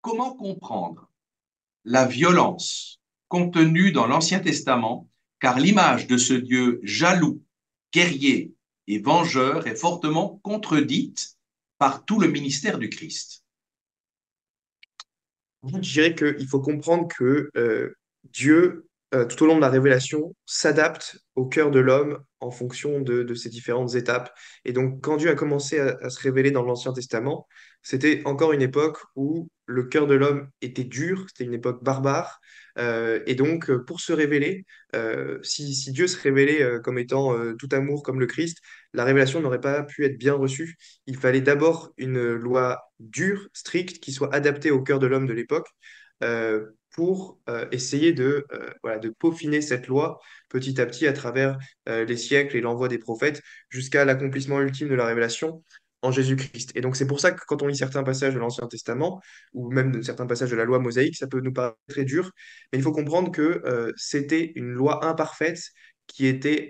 comment comprendre la violence contenue dans l'Ancien Testament, car l'image de ce Dieu jaloux, guerrier et vengeur est fortement contredite par tout le ministère du Christ. En fait, je dirais qu'il faut comprendre que Dieu, tout au long de la révélation, s'adapte au cœur de l'homme en fonction de ces différentes étapes. Et donc, quand Dieu a commencé à se révéler dans l'Ancien Testament, c'était encore une époque où le cœur de l'homme était dur, c'était une époque barbare. Et donc, pour se révéler, si Dieu se révélait comme étant tout amour comme le Christ, la révélation n'aurait pas pu être bien reçue. Il fallait d'abord une loi dure, stricte, qui soit adaptée au cœur de l'homme de l'époque, pour essayer voilà, de peaufiner cette loi petit à petit à travers les siècles et l'envoi des prophètes jusqu'à l'accomplissement ultime de la révélation en Jésus-Christ. Et donc c'est pour ça que quand on lit certains passages de l'Ancien Testament, ou même certains passages de la loi mosaïque, ça peut nous paraître très dur, mais il faut comprendre que c'était une loi imparfaite qui était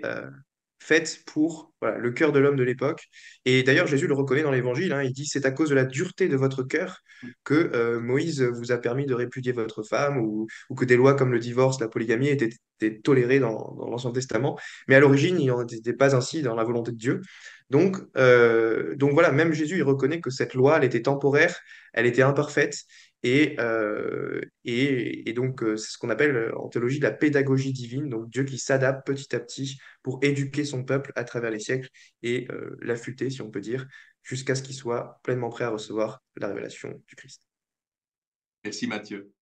faite pour voilà, le cœur de l'homme de l'époque. Et d'ailleurs, Jésus le reconnaît dans l'Évangile, hein, il dit, c'est à cause de la dureté de votre cœur que Moïse vous a permis de répudier votre femme, ou que des lois comme le divorce, la polygamie étaient tolérées dans l'Ancien Testament. Mais à l'origine, il n'en était pas ainsi dans la volonté de Dieu. Donc voilà, même Jésus, il reconnaît que cette loi, elle était temporaire, elle était imparfaite, et donc c'est ce qu'on appelle en théologie la pédagogie divine, donc Dieu qui s'adapte petit à petit pour éduquer son peuple à travers les siècles et l'affûter, si on peut dire, jusqu'à ce qu'il soit pleinement prêt à recevoir la révélation du Christ. Merci Mathieu.